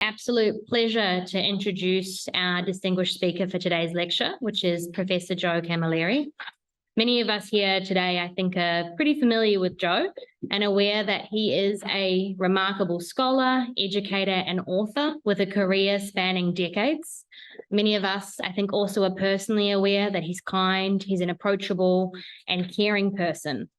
absolute pleasure to introduce our distinguished speaker for today's lecture, which is Professor Joe Camilleri. Many of us here today, I think, are pretty familiar with Joe and aware that he is a remarkable scholar, educator, and author with a career spanning decades. Many of us, I think, also are personally aware that he's kind, he's an approachable and caring person.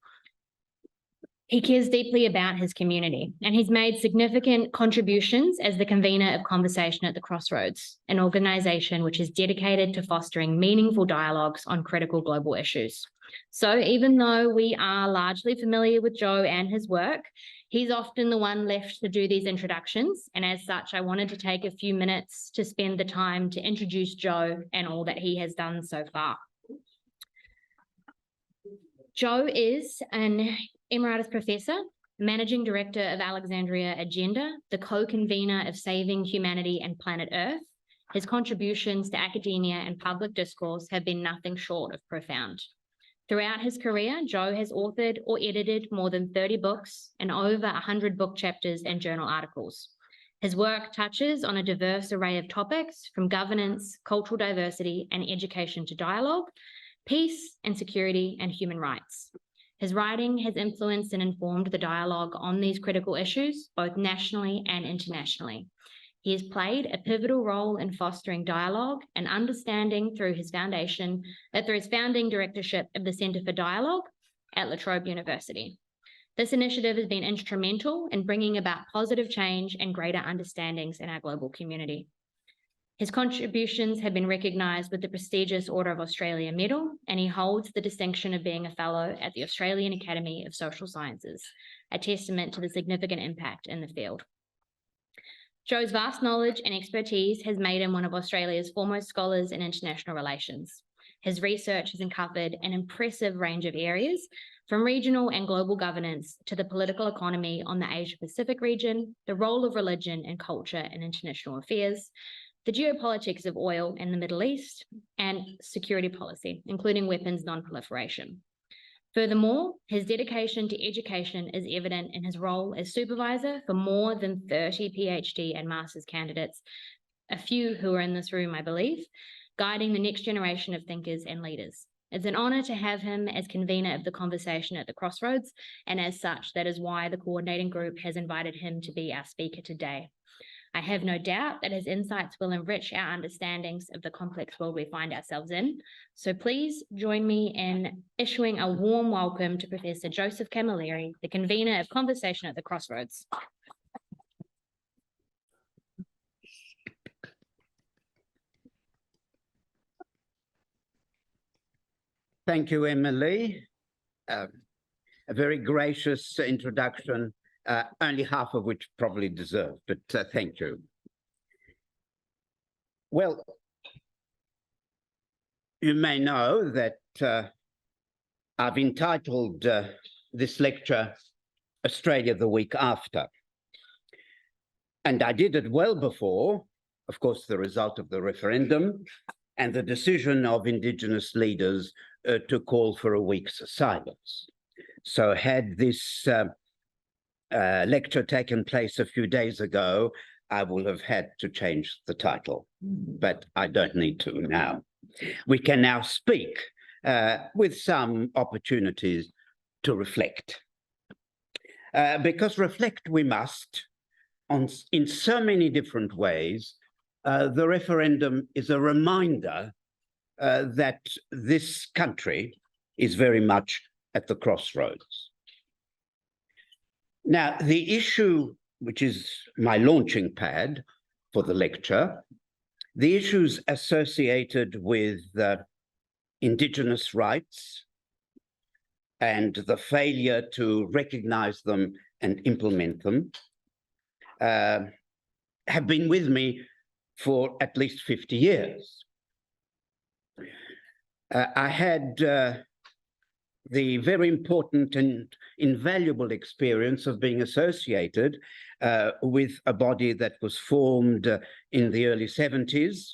He cares deeply about his community, and he's made significant contributions as the convener of Conversation at the Crossroads, an organisation which is dedicated to fostering meaningful dialogues on critical global issues. So even though we are largely familiar with Joe and his work, he's often the one left to do these introductions, and as such, I wanted to take a few minutes to spend the time to introduce Joe and all that he has done so far. Joe is an Emeritus Professor, Managing Director of Alexandria Agenda, the co-convener of Saving Humanity and Planet Earth. His contributions to academia and public discourse have been nothing short of profound. Throughout his career, Joe has authored or edited more than 30 books and over 100 book chapters and journal articles. His work touches on a diverse array of topics, from governance, cultural diversity, and education to dialogue, peace and security, and human rights. His writing has influenced and informed the dialogue on these critical issues, both nationally and internationally. He has played a pivotal role in fostering dialogue and understanding through his founding directorship of the Centre for Dialogue at La Trobe University. This initiative has been instrumental in bringing about positive change and greater understandings in our global community. His contributions have been recognised with the prestigious Order of Australia Medal, and he holds the distinction of being a Fellow at the Australian Academy of Social Sciences, a testament to the significant impact in the field. Joe's vast knowledge and expertise has made him one of Australia's foremost scholars in international relations. His research has uncovered an impressive range of areas, from regional and global governance to the political economy on the Asia-Pacific region, the role of religion and culture in international affairs, the geopolitics of oil in the Middle East, and security policy, including weapons non-proliferation. Furthermore, his dedication to education is evident in his role as supervisor for more than 30 PhD and master's candidates, a few who are in this room, I believe, guiding the next generation of thinkers and leaders. It's an honour to have him as convener of the Conversation at the Crossroads, and as such, that is why the coordinating group has invited him to be our speaker today. I have no doubt that his insights will enrich our understandings of the complex world we find ourselves in. So please join me in issuing a warm welcome to Professor Joseph Camilleri, the convener of Conversation at the Crossroads. Thank you, Emily. A very gracious introduction. Only half of which probably deserved, but thank you. Well, you may know that I've entitled this lecture Australia the Week After. And I did it well before, of course, the result of the referendum and the decision of Indigenous leaders to call for a week's silence. So had this lecture taken place a few days ago, I will have had to change the title, but I don't need to now. We can now speak with some opportunities to reflect. Because reflect we must in so many different ways. The referendum is a reminder that this country is very much at the crossroads. Now, the issue, which is my launching pad for the lecture, the issues associated with Indigenous rights and the failure to recognize them and implement them have been with me for at least 50 years. I had the very important and invaluable experience of being associated with a body that was formed in the early 70s,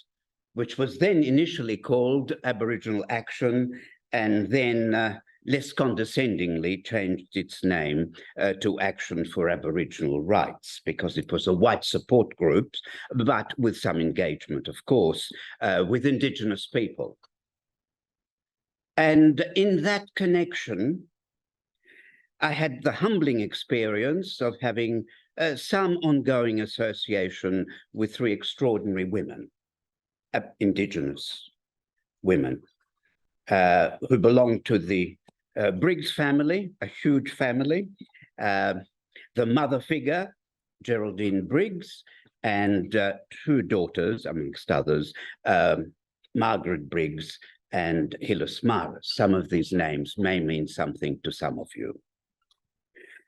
which was then initially called Aboriginal Action, and then less condescendingly changed its name to Action for Aboriginal Rights, because it was a white support group, but with some engagement, of course, with Indigenous people. And in that connection, I had the humbling experience of having some ongoing association with three extraordinary women, Indigenous women, who belonged to the Briggs family, a huge family, the mother figure, Geraldine Briggs, and two daughters, amongst others, Margaret Briggs and Hillis Maris. Some of these names may mean something to some of you.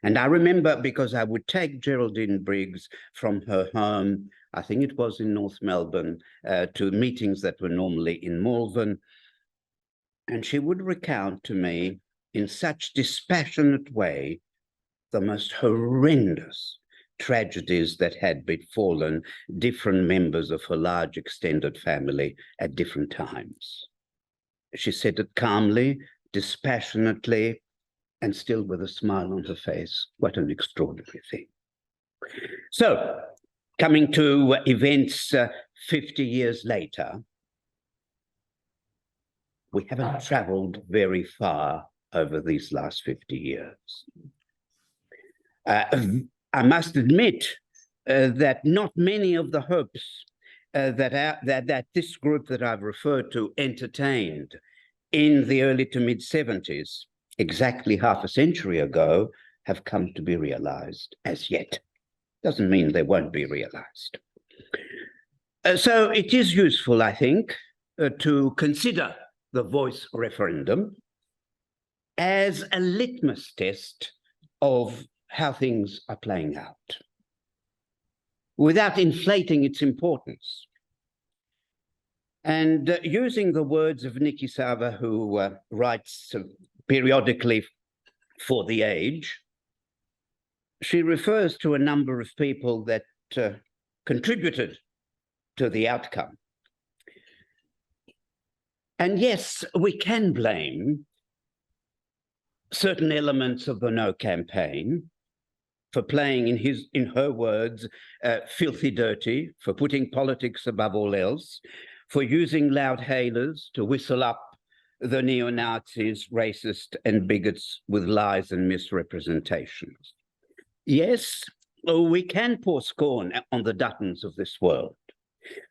And I remember, because I would take Geraldine Briggs from her home, I think it was in North Melbourne, to meetings that were normally in Malvern, and she would recount to me in such dispassionate way the most horrendous tragedies that had befallen different members of her large extended family at different times. She said it calmly, dispassionately, and still with a smile on her face. What an extraordinary thing. So, coming to events 50 years later, we haven't traveled very far over these last 50 years. I must admit that not many of the hopes that this group that I've referred to entertained in the early to mid-70s, exactly half a century ago, have come to be realized as yet. Doesn't mean they won't be realized. So it is useful, I think, to consider the voice referendum as a litmus test of how things are playing out, without inflating its importance. And using the words of Nikki Sava, who writes periodically for The Age, she refers to a number of people that contributed to the outcome. And yes, we can blame certain elements of the No campaign for playing, in her words, filthy dirty, for putting politics above all else, for using loud hailers to whistle up the neo-Nazis, racists, and bigots with lies and misrepresentations. Yes, we can pour scorn on the Duttons of this world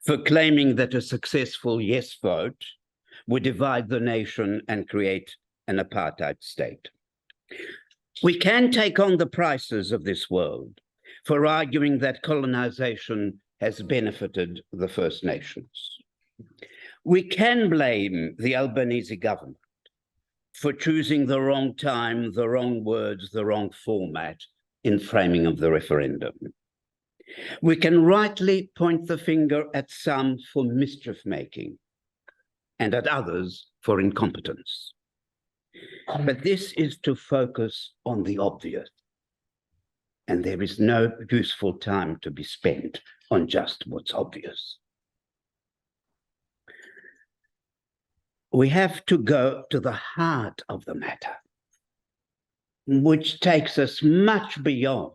for claiming that a successful yes vote would divide the nation and create an apartheid state. We can take on the Prices of this world for arguing that colonization has benefited the First Nations. We can blame the Albanese government for choosing the wrong time, the wrong words, the wrong format in framing of the referendum. We can rightly point the finger at some for mischief-making and at others for incompetence. But this is to focus on the obvious, and there is no useful time to be spent on just what's obvious. We have to go to the heart of the matter, which takes us much beyond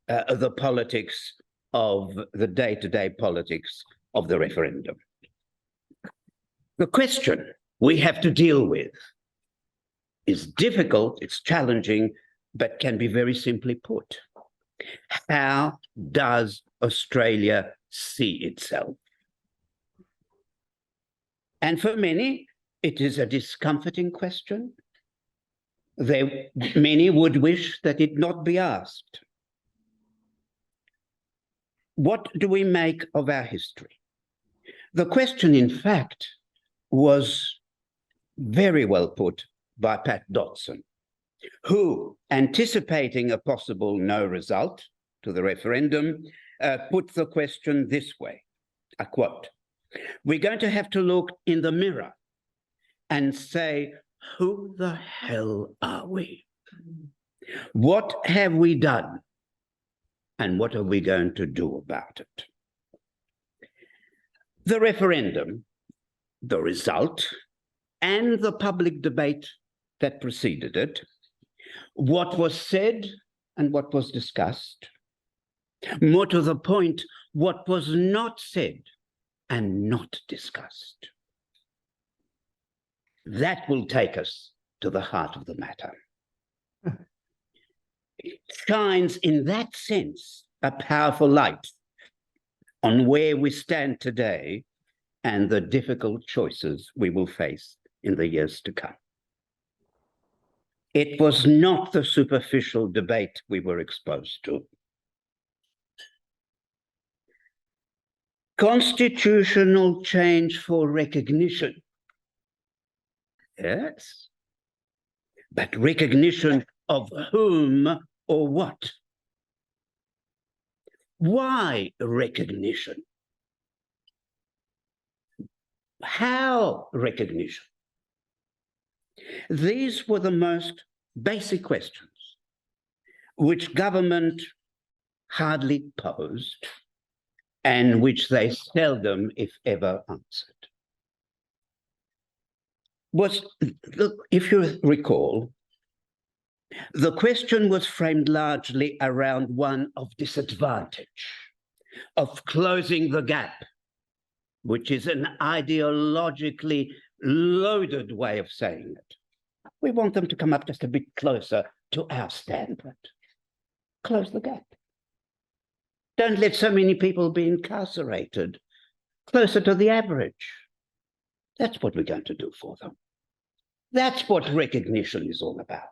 the politics of the day-to-day politics of the referendum. The question we have to deal with is difficult, it's challenging, but can be very simply put. How does Australia see itself? And for many, it is a discomforting question. Many would wish that it not be asked. What do we make of our history? The question, in fact, was very well put by Pat Dodson, who, anticipating a possible no result to the referendum, put the question this way, I quote, "We're going to have to look in the mirror and say, who the hell are we? What have we done? And what are we going to do about it?" The referendum, the result, and the public debate that preceded it, what was said and what was discussed, more to the point, what was not said and not discussed. That will take us to the heart of the matter. It shines in that sense a powerful light on where we stand today and the difficult choices we will face in the years to come. It was not the superficial debate we were exposed to. Constitutional change for recognition. Yes. But recognition of whom or what? Why recognition? How recognition? These were the most basic questions which government hardly posed and which they seldom, if ever, answered. If you recall, the question was framed largely around one of disadvantage, of closing the gap, which is an ideologically loaded way of saying it. We want them to come up just a bit closer to our standard. Close the gap. Don't let so many people be incarcerated. Closer to the average. That's what we're going to do for them. That's what recognition is all about.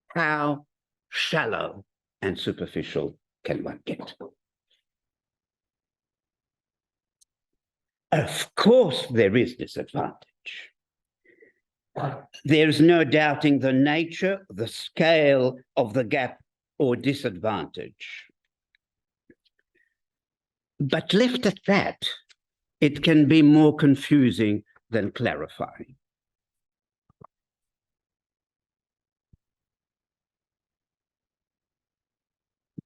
How shallow and superficial can one get? Of course, there is disadvantage. There is no doubting the nature, the scale of the gap or disadvantage. But left at that, it can be more confusing than clarifying.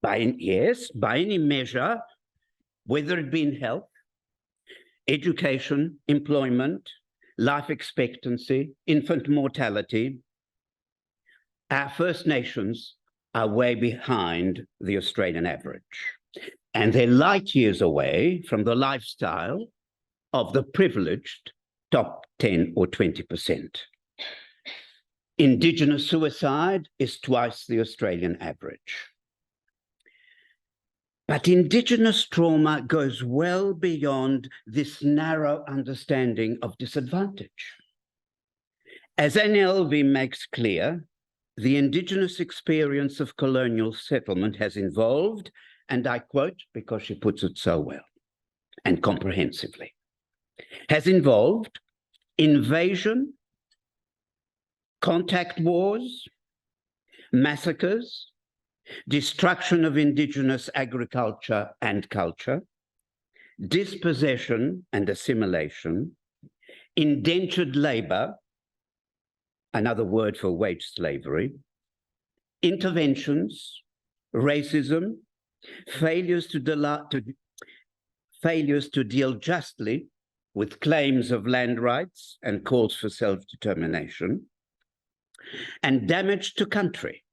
By any measure, whether it be in health, education, employment, life expectancy, infant mortality, our First Nations are way behind the Australian average. And they're light years away from the lifestyle of the privileged top 10 or 20%. Indigenous suicide is twice the Australian average. But Indigenous trauma goes well beyond this narrow understanding of disadvantage. As NLV makes clear, the Indigenous experience of colonial settlement has involved, and I quote because she puts it so well and comprehensively, has involved invasion, contact wars, massacres, destruction of Indigenous agriculture and culture, dispossession and assimilation, indentured labor, another word for wage slavery, interventions, racism, failures to deal justly with claims of land rights and calls for self-determination, and damage to country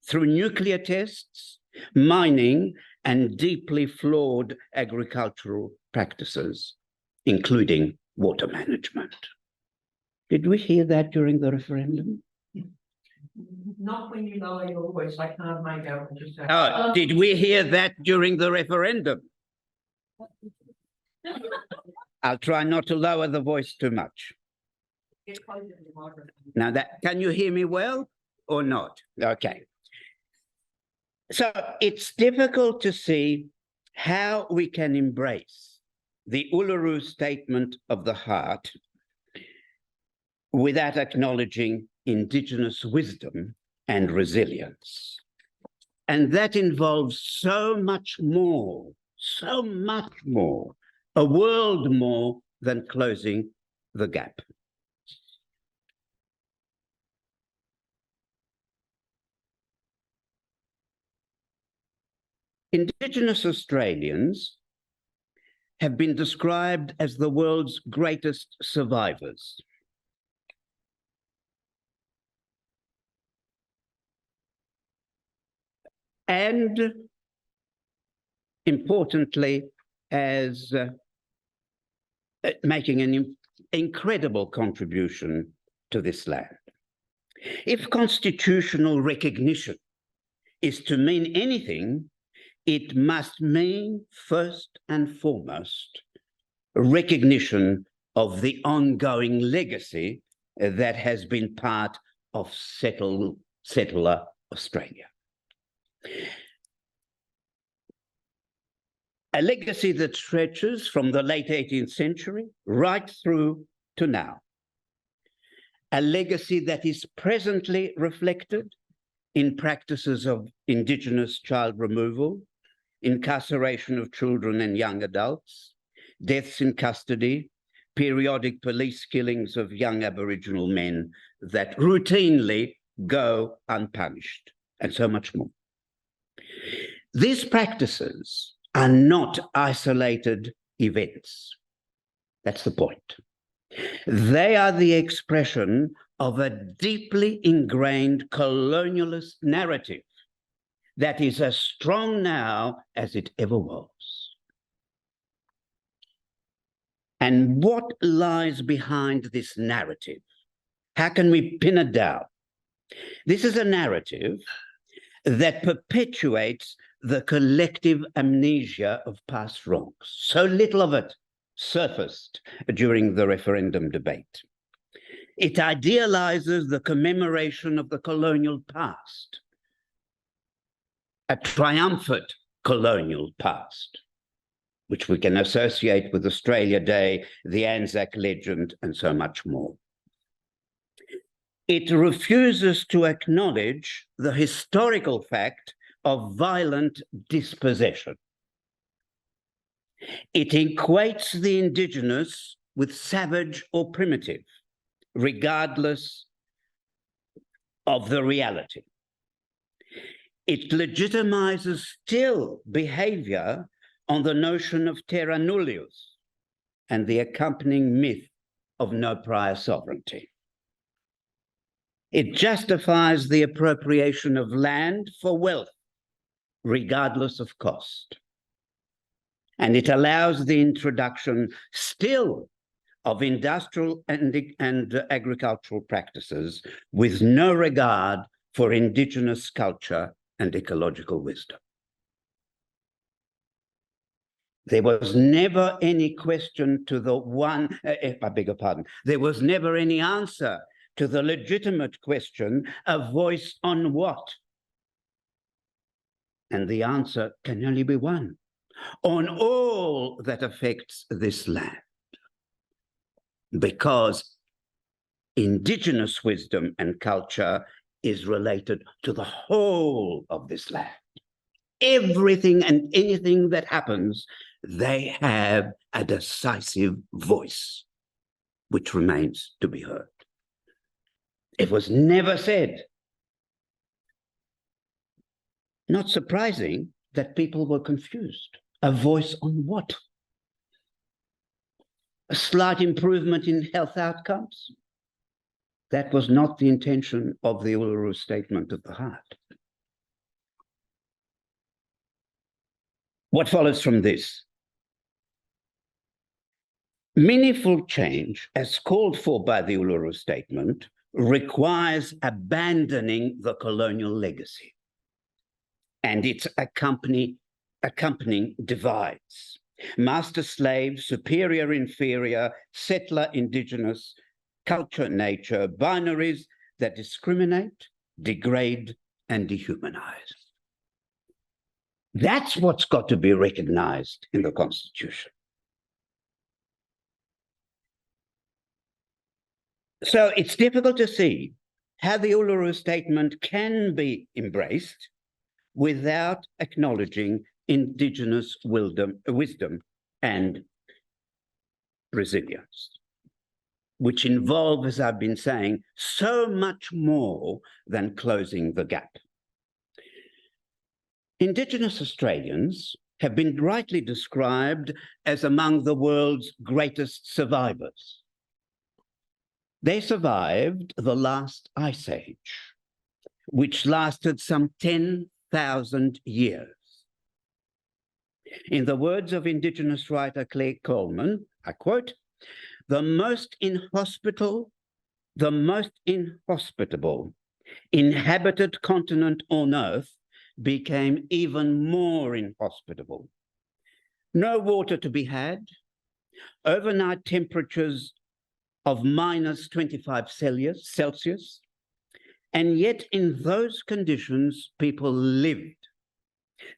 through nuclear tests, mining, and deeply flawed agricultural practices, including water management. Did we hear that during the referendum? Not when you lower your voice, I can't make out what you're saying. Oh, did we hear that during the referendum? I'll try not to lower the voice too much. Get closer to the microphone. Now, can you hear me well or not? Okay. So it's difficult to see how we can embrace the Uluru Statement of the Heart without acknowledging Indigenous wisdom and resilience. And that involves so much more, a world more than closing the gap. Indigenous Australians have been described as the world's greatest survivors. and importantly, as making an incredible contribution to this land. If constitutional recognition is to mean anything, it must mean first and foremost recognition of the ongoing legacy that has been part of settler Australia. A legacy that stretches from the late 18th century right through to now. A legacy that is presently reflected in practices of Indigenous child removal, incarceration of children and young adults, deaths in custody, periodic police killings of young Aboriginal men that routinely go unpunished, and so much more. These practices are not isolated events. That's the point. They are the expression of a deeply ingrained colonialist narrative that is as strong now as it ever was. And what lies behind this narrative? How can we pin it down? This is a narrative that perpetuates the collective amnesia of past wrongs. So little of it surfaced during the referendum debate. It idealizes the commemoration of the colonial past, a triumphant colonial past, which we can associate with Australia Day, the Anzac legend, and so much more. It refuses to acknowledge the historical fact of violent dispossession. It equates the Indigenous with savage or primitive, regardless of the reality. It legitimizes still behavior on the notion of terra nullius and the accompanying myth of no prior sovereignty. It justifies the appropriation of land for wealth, regardless of cost. And it allows the introduction still of industrial and agricultural practices with no regard for Indigenous culture and ecological wisdom. There was never any question to the one, I beg your pardon, there was never any answer to the legitimate question, a voice on what? And the answer can only be one, on all that affects this land. Because Indigenous wisdom and culture is related to the whole of this land. Everything and anything that happens, they have a decisive voice, which remains to be heard. It was never said. Not surprising that people were confused. A voice on what? A slight improvement in health outcomes? That was not the intention of the Uluru Statement of the Heart. What follows from this? Meaningful change, as called for by the Uluru Statement, requires abandoning the colonial legacy and its accompanying divides. Master-slave, superior-inferior, settler-indigenous, culture-nature, binaries that discriminate, degrade, and dehumanize. That's what's got to be recognized in the Constitution. So it's difficult to see how the Uluru Statement can be embraced without acknowledging Indigenous wisdom and resilience, which involve, as I've been saying, so much more than closing the gap. Indigenous Australians have been rightly described as among the world's greatest survivors. They survived the last ice age, which lasted some 10,000 100,000 years. In the words of Indigenous writer Claire Coleman, I quote, the most inhospitable inhabited continent on Earth became even more inhospitable. No water to be had, overnight temperatures of -25 Celsius, and yet in those conditions, people lived,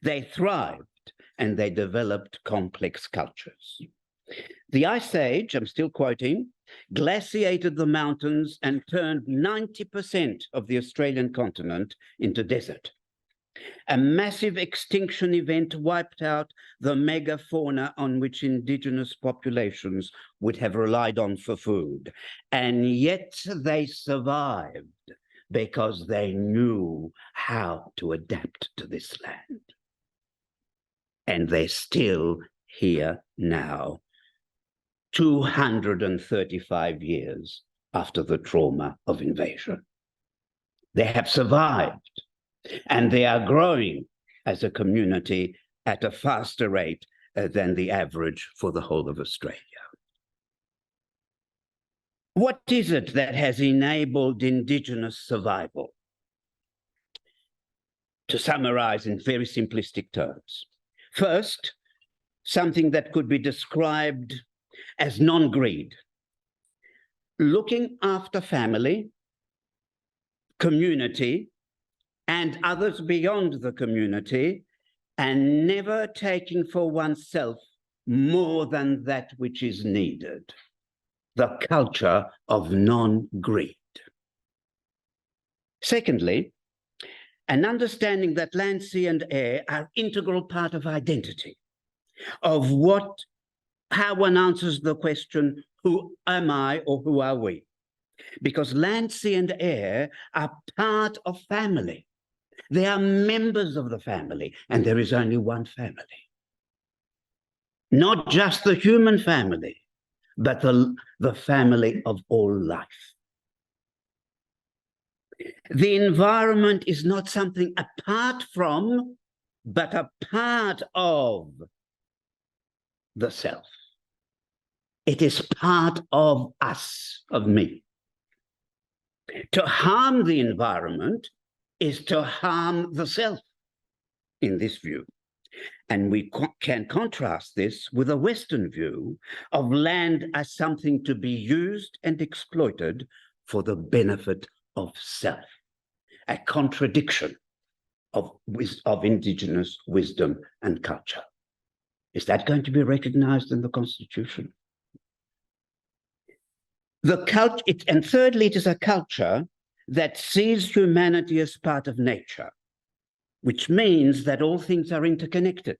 they thrived, and they developed complex cultures. The Ice Age, I'm still quoting, glaciated the mountains and turned 90% of the Australian continent into desert. A massive extinction event wiped out the megafauna on which indigenous populations would have relied on for food. And yet they survived because they knew how to adapt to this land. And they're still here now, 235 years after the trauma of invasion. They have survived, and they are growing as a community at a faster rate than the average for the whole of Australia. What is it that has enabled Indigenous survival? To summarize in very simplistic terms. First, something that could be described as non-greed. Looking after family, community, and others beyond the community, and never taking for oneself more than that which is needed. The culture of non-greed. Secondly, an understanding that land, sea, and air are an integral part of identity, of how one answers the question, who am I or who are we? Because land, sea, and air are part of family. They are members of the family, and there is only one family. Not just the human family, but the family of all life. The environment is not something apart from, but a part of the self. It is part of us, of me. To harm the environment is to harm the self, in this view. And we can contrast this with a Western view of land as something to be used and exploited for the benefit of self, a contradiction of Indigenous wisdom and culture. Is that going to be recognized in the Constitution? And thirdly, it is a culture that sees humanity as part of nature, which means that all things are interconnected.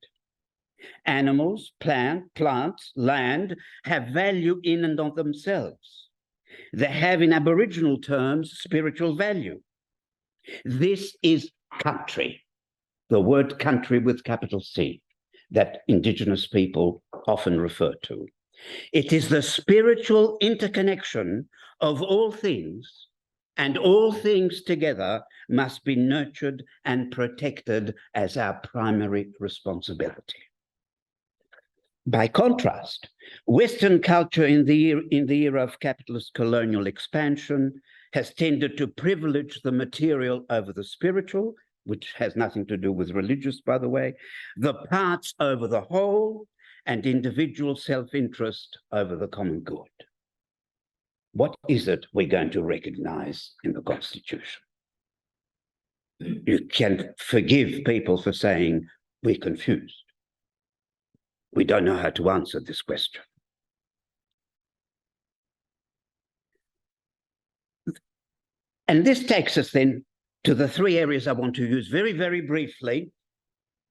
Animals, plants, land have value in and of themselves. They have, in Aboriginal terms, spiritual value. This is country, the word country with capital C, that Indigenous people often refer to. It is the spiritual interconnection of all things, and all things together must be nurtured and protected as our primary responsibility. By contrast, Western culture in the era of capitalist colonial expansion has tended to privilege the material over the spiritual, which has nothing to do with religious, by the way, the parts over the whole, and individual self-interest over the common good. What is it we're going to recognize in the Constitution? You can forgive people for saying we're confused. We don't know how to answer this question. And this takes us then to the three areas I want to use very, very briefly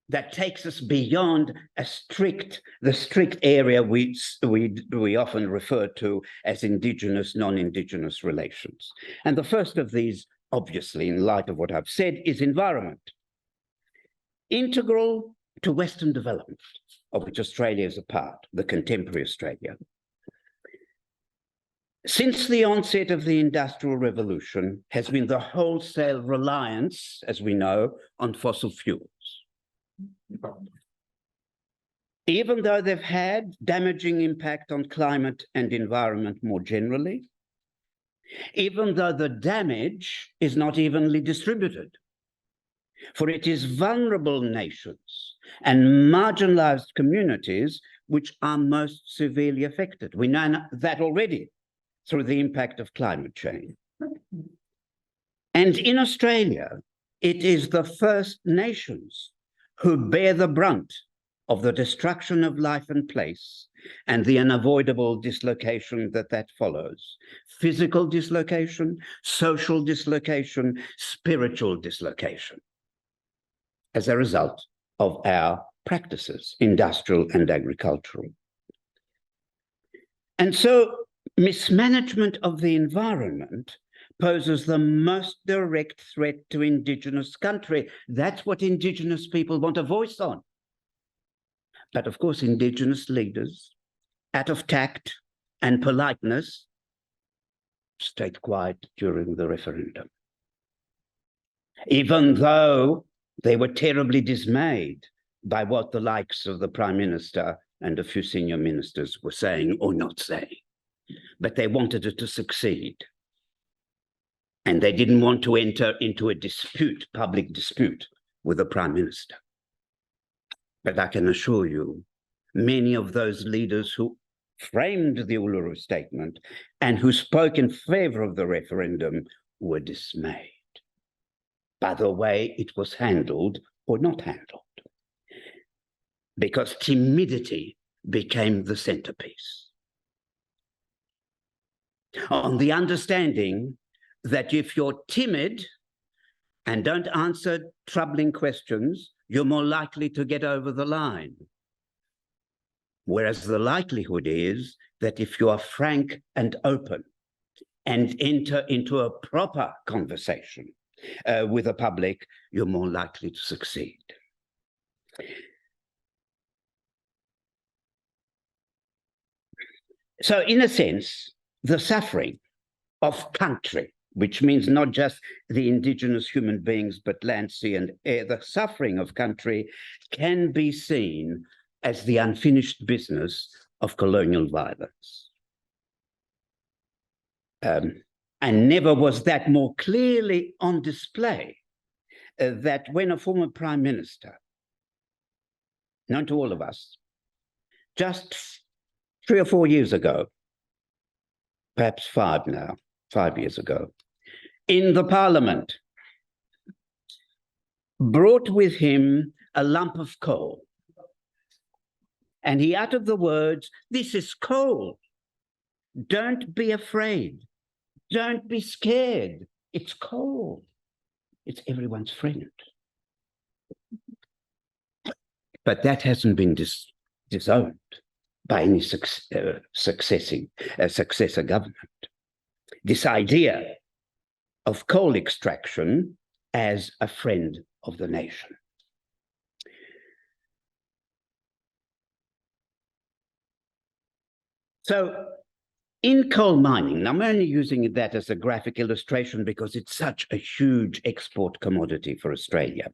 that takes us beyond the strict area we often refer to as Indigenous, non-Indigenous relations. And the first of these, obviously, in light of what I've said, is environment. Integral to Western development, of which Australia is a part, the contemporary Australia. Since the onset of the Industrial Revolution has been the wholesale reliance, as we know, on fossil fuels. Even though they've had damaging impact on climate and environment more generally, even though the damage is not evenly distributed, for it is vulnerable nations and marginalized communities which are most severely affected. We know that already through the impact of climate change. And in Australia, it is the First Nations who bear the brunt of the destruction of life and place and the unavoidable dislocation that follows. Physical dislocation, social dislocation, spiritual dislocation, as a result of our practices, industrial and agricultural. And so mismanagement of the environment poses the most direct threat to Indigenous country. That's what Indigenous people want a voice on. But of course, Indigenous leaders, out of tact and politeness, stayed quiet during the referendum. Even though they were terribly dismayed by what the likes of the Prime Minister and a few senior ministers were saying or not saying. But they wanted it to succeed. And they didn't want to enter into a dispute, public dispute, with the Prime Minister. But I can assure you, many of those leaders who framed the Uluru Statement and who spoke in favor of the referendum were dismayed by the way it was handled or not handled, because timidity became the centerpiece. On the understanding that if you're timid and don't answer troubling questions, you're more likely to get over the line. Whereas the likelihood is that if you are frank and open and enter into a proper conversation with the public, you're more likely to succeed. So in a sense, the suffering of country, which means not just the indigenous human beings, but land, sea, and air, the suffering of country can be seen as the unfinished business of colonial violence. And never was that more clearly on display that when a former prime minister, known to all of us, just 3 or 4 years ago, perhaps 5 now, 5 years ago, in the parliament, brought with him a lump of coal. And he uttered the words, "This is coal. Don't be afraid. Don't be scared. It's coal. It's everyone's friend." But that hasn't been disowned by any successor government. This idea of coal extraction as a friend of the nation. So in coal mining, and I'm only using that as a graphic illustration because it's such a huge export commodity for Australia,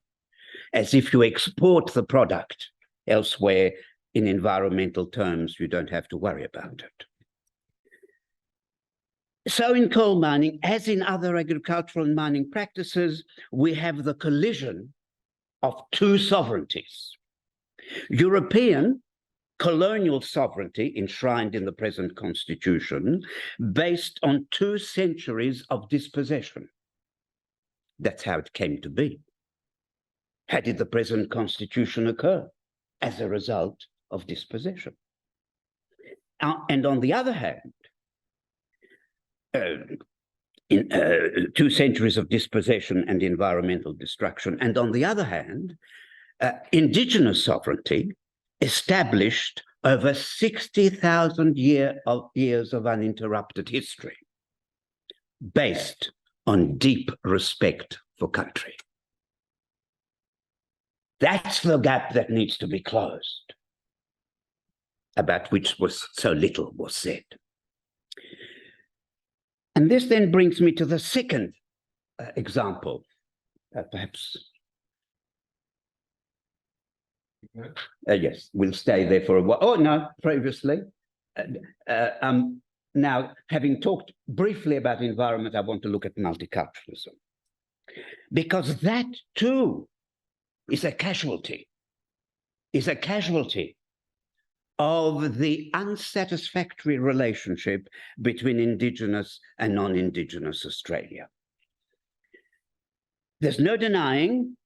as if you export the product elsewhere, in environmental terms, you don't have to worry about it. So in coal mining, as in other agricultural and mining practices, we have the collision of two sovereignties. European colonial sovereignty enshrined in the present constitution, based on 2 centuries of dispossession. That's how it came to be. How did the present constitution occur? As a result of dispossession. And on the other hand, in 2 centuries of dispossession and environmental destruction, and on the other hand, indigenous sovereignty established over 60,000 years of uninterrupted history, based on deep respect for country. That's the gap that needs to be closed, about which so little was said. And this then brings me to the second example, perhaps. Yes, we'll stay there for a while. Oh, no, previously. Now, having talked briefly about the environment, I want to look at multiculturalism. Because that, too, is a casualty of the unsatisfactory relationship between Indigenous and non-Indigenous Australia. There's no denying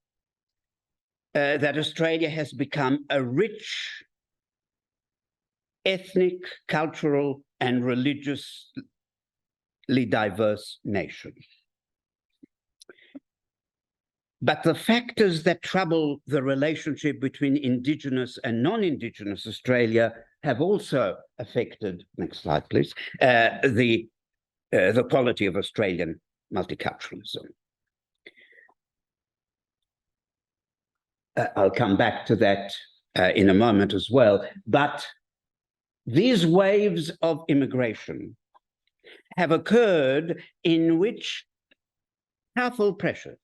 that Australia has become a rich ethnic, cultural, and religiously diverse nation. But the factors that trouble the relationship between Indigenous and non-Indigenous Australia have also affected, next slide please, the quality of Australian multiculturalism. I'll come back to that in a moment as well, but these waves of immigration have occurred in which powerful pressure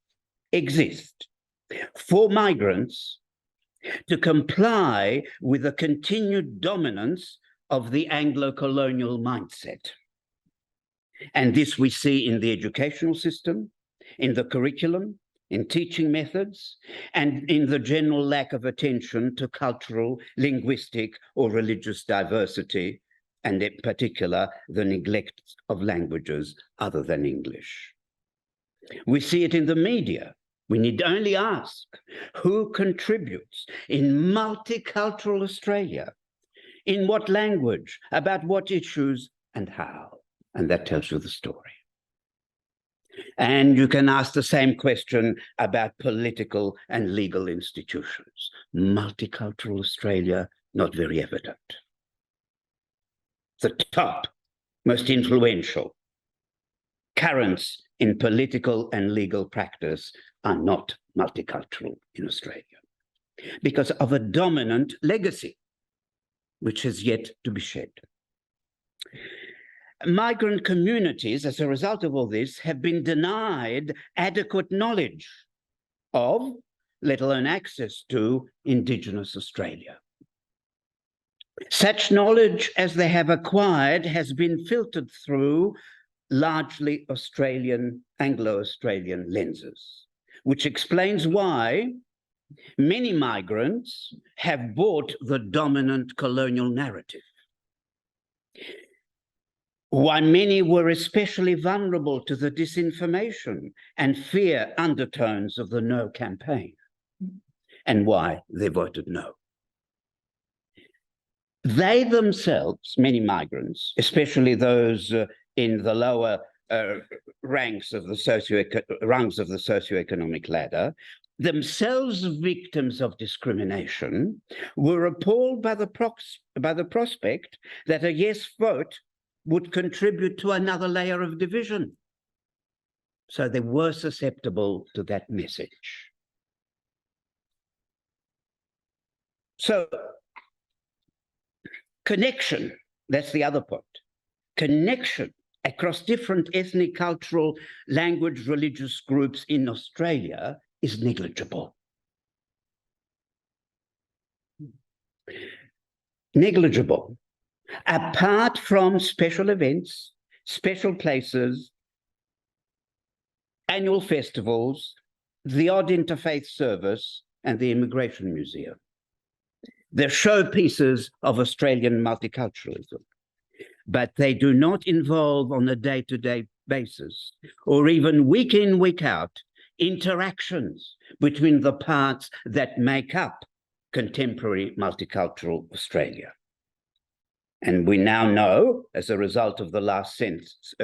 exist for migrants to comply with the continued dominance of the Anglo-colonial mindset. And this we see in the educational system, in the curriculum, in teaching methods, and in the general lack of attention to cultural, linguistic, or religious diversity, and in particular, the neglect of languages other than English. We see it in the media. We need only ask who contributes in multicultural Australia, in what language, about what issues, and how. And that tells you the story. And you can ask the same question about political and legal institutions. Multicultural Australia, not very evident. The top, most influential currents in political and legal practice are not multicultural in Australia because of a dominant legacy, which has yet to be shed. Migrant communities, as a result of all this, have been denied adequate knowledge of, let alone access to, Indigenous Australia. Such knowledge as they have acquired has been filtered through largely Anglo-Australian lenses, which explains why many migrants have bought the dominant colonial narrative, why many were especially vulnerable to the disinformation and fear undertones of the No campaign, and why they voted no. They themselves, many migrants, especially those in the lower rungs of the socioeconomic ladder, themselves victims of discrimination, were appalled by the prospect that a yes vote would contribute to another layer of division. So they were susceptible to that message. So connection, that's the other point. Connection across different ethnic, cultural, language, religious groups in Australia is negligible. Negligible. Apart from special events, special places, annual festivals, the odd interfaith service, and the Immigration Museum. They're showpieces of Australian multiculturalism, but they do not involve on a day-to-day basis, or even week in, week out, interactions between the parts that make up contemporary multicultural Australia. And we now know, as a result of the last census,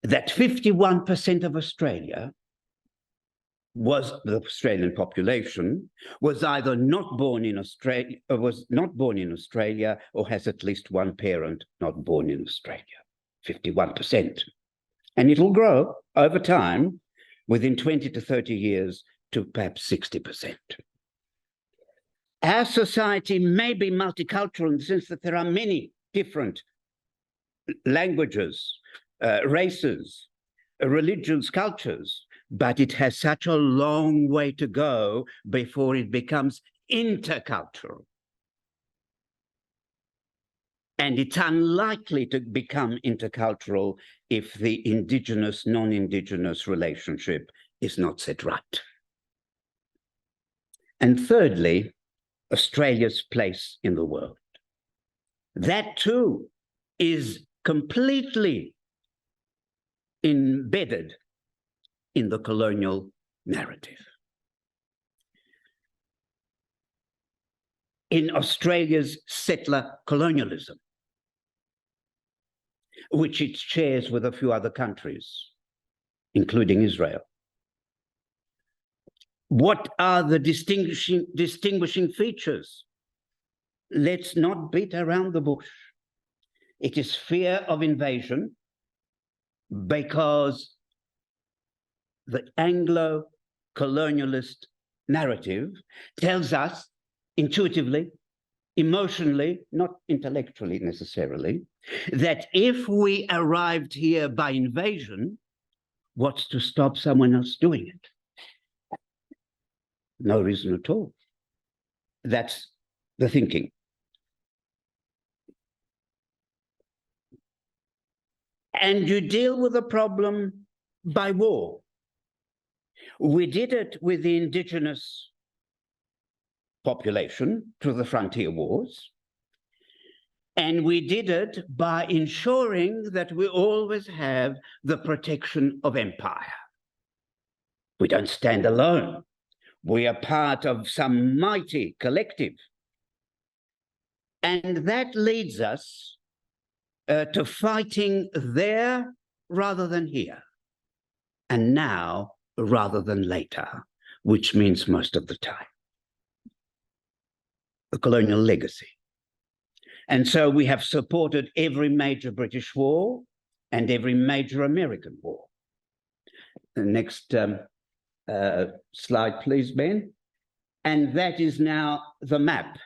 that 51% of Australia the Australian population was either not born in Australia, or has at least one parent not born in Australia. 51%. And it will grow over time, within 20 to 30 years, to perhaps 60%. Our society may be multicultural in the sense that there are many different languages, races, religions, cultures, but it has such a long way to go before it becomes intercultural. And it's unlikely to become intercultural if the indigenous, non-indigenous relationship is not set right. And thirdly, Australia's place in the world. That too is completely embedded in the colonial narrative. In Australia's settler colonialism, which it shares with a few other countries, including Israel. What are the distinguishing features? Let's not beat around the bush. It is fear of invasion because the Anglo-colonialist narrative tells us intuitively, emotionally, not intellectually necessarily, that if we arrived here by invasion, what's to stop someone else doing it? No reason at all. That's the thinking. And you deal with the problem by war. We did it with the indigenous population through the frontier wars. And we did it by ensuring that we always have the protection of empire. We don't stand alone. We are part of some mighty collective. And that leads us to fighting there rather than here, and now rather than later, which means most of the time. The colonial legacy. And so we have supported every major British war and every major American war. The next slide, please, Ben. And that is now the map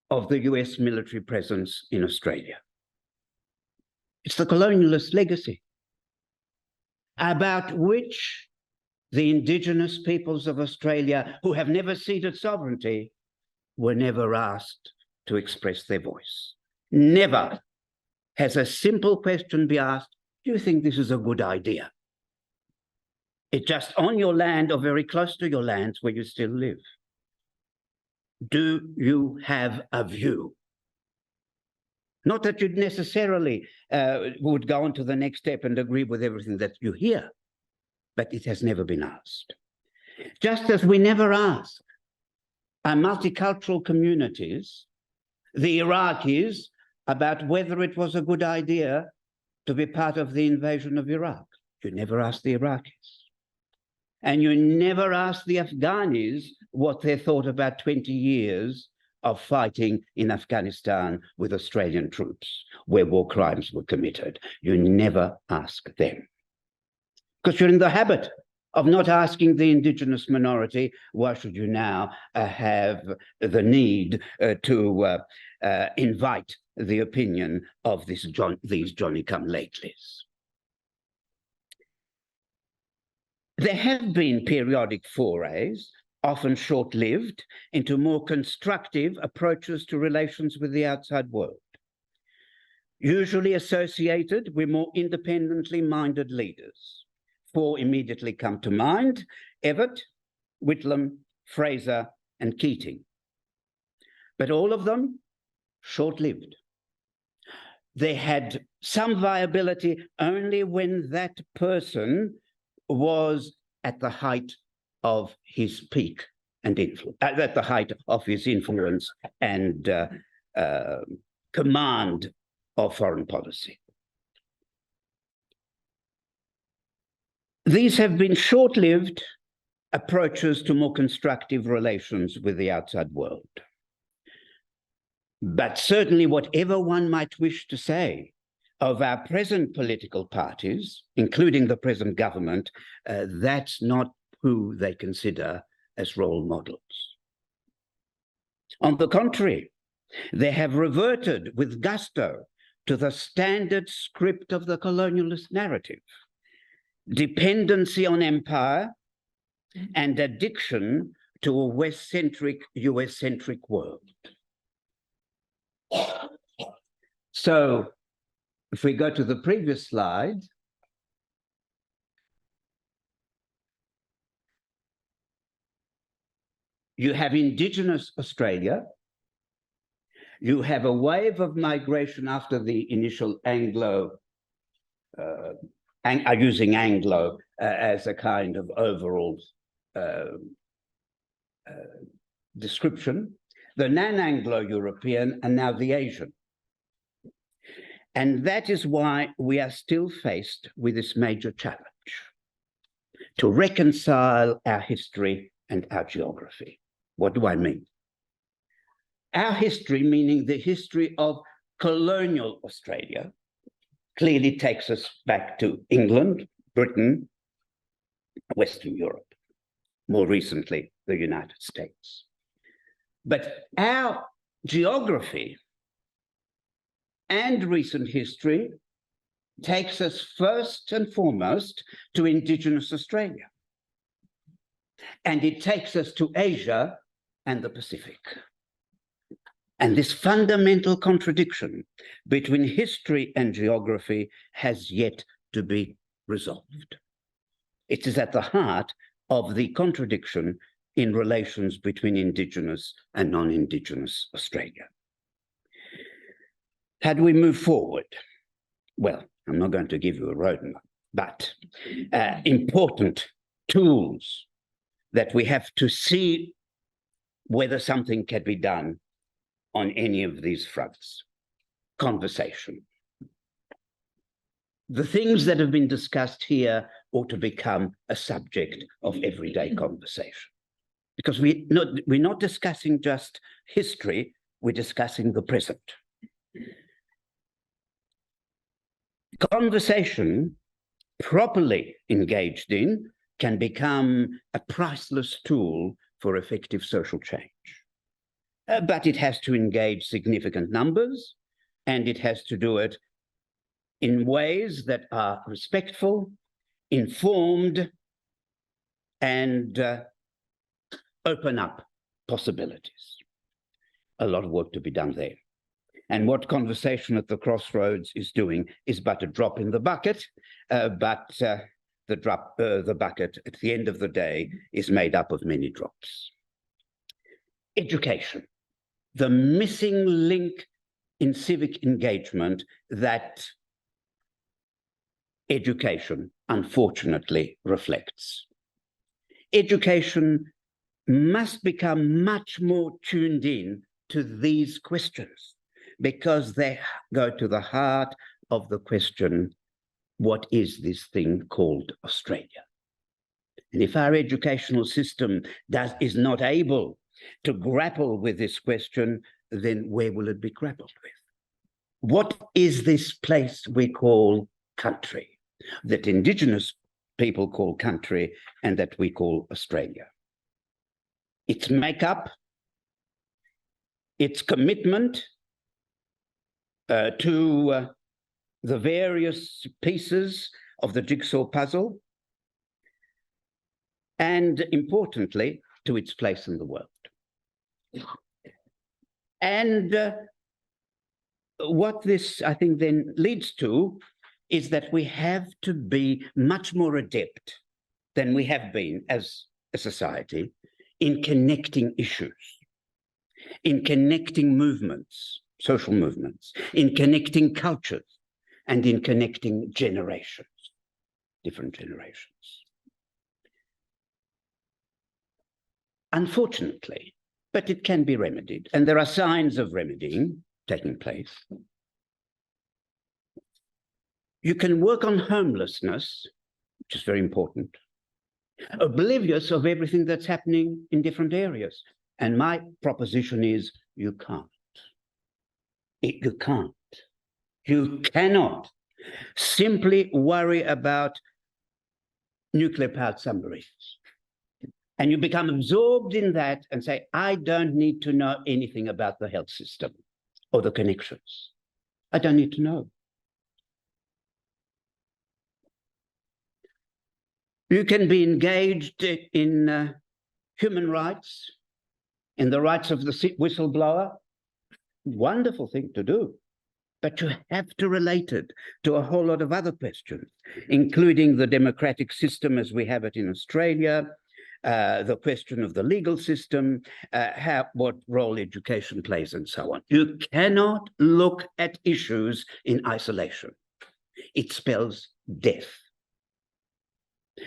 of the US military presence in Australia. It's the colonialist legacy about which the indigenous peoples of Australia, who have never ceded sovereignty, were never asked to express their voice. Never has a simple question been asked, do you think this is a good idea? It's just on your land or very close to your lands where you still live. Do you have a view? Not that you necessarily would go on to the next step and agree with everything that you hear, but it has never been asked. Just as we never ask our multicultural communities, the Iraqis, about whether it was a good idea to be part of the invasion of Iraq. You never ask the Iraqis. And you never ask the Afghanis what they thought about 20 years of fighting in Afghanistan with Australian troops, where war crimes were committed. You never ask them. Because you're in the habit of not asking the indigenous minority. Why should you now have the need to invite the opinion of these Johnny-come-latelys? There have been periodic forays, often short-lived, into more constructive approaches to relations with the outside world, usually associated with more independently minded leaders. Four immediately come to mind: Evatt, Whitlam, Fraser, and Keating. But all of them short-lived. They had some viability only when that person was at the height of his peak and influence, at the height of his influence and command of foreign policy. These have been short-lived approaches to more constructive relations with the outside world. But certainly, whatever one might wish to say of our present political parties, including the present government, that's not who they consider as role models. On the contrary, they have reverted with gusto to the standard script of the colonialist narrative, dependency on empire, and addiction to a West-centric, US-centric world. So if we go to the previous slide, you have indigenous Australia. You have a wave of migration after the initial Anglo, using Anglo as a kind of overall description, the non-Anglo-European, and now the Asian. And that is why we are still faced with this major challenge, to reconcile our history and our geography. What do I mean? Our history, meaning the history of colonial Australia, clearly takes us back to England, Britain, Western Europe, more recently, the United States. But our geography and recent history takes us first and foremost to indigenous Australia. And it takes us to Asia and the Pacific. And this fundamental contradiction between history and geography has yet to be resolved. It is at the heart of the contradiction in relations between indigenous and non-indigenous Australia. How do we move forward? Well, I'm not going to give you a roadmap, but important tools that we have to see whether something can be done on any of these fronts. Conversation. The things that have been discussed here ought to become a subject of everyday conversation. Because we're not discussing just history, we're discussing the present. Conversation, properly engaged in, can become a priceless tool for effective social change. But it has to engage significant numbers, and it has to do it in ways that are respectful, informed, and open up possibilities. A lot of work to be done there. And what Conversation at the Crossroads is doing is but a drop in the bucket, but the bucket at the end of the day is made up of many drops. Education, the missing link in civic engagement that education unfortunately reflects. Education must become much more tuned in to these questions because they go to the heart of the question, what is this thing called Australia? And if our educational system is not able to grapple with this question, then where will it be grappled with? What is this place we call country, that Indigenous people call country and that we call Australia? Its makeup, its commitment to the various pieces of the jigsaw puzzle, and importantly, to its place in the world. And what this, I think, then leads to is that we have to be much more adept than we have been as a society in connecting issues, in connecting movements, social movements, in connecting cultures, and in connecting generations, different generations. Unfortunately, but it can be remedied, and there are signs of remedying taking place. You can work on homelessness, which is very important, oblivious of everything that's happening in different areas. And my proposition is you can't. You can't. You cannot simply worry about nuclear-powered submarines. And you become absorbed in that and say, I don't need to know anything about the health system or the connections. I don't need to know. You can be engaged in human rights, in the rights of the whistleblower. Wonderful thing to do. But you have to relate it to a whole lot of other questions, including the democratic system as we have it in Australia, the question of the legal system, what role education plays, and so on. You cannot look at issues in isolation. It spells death.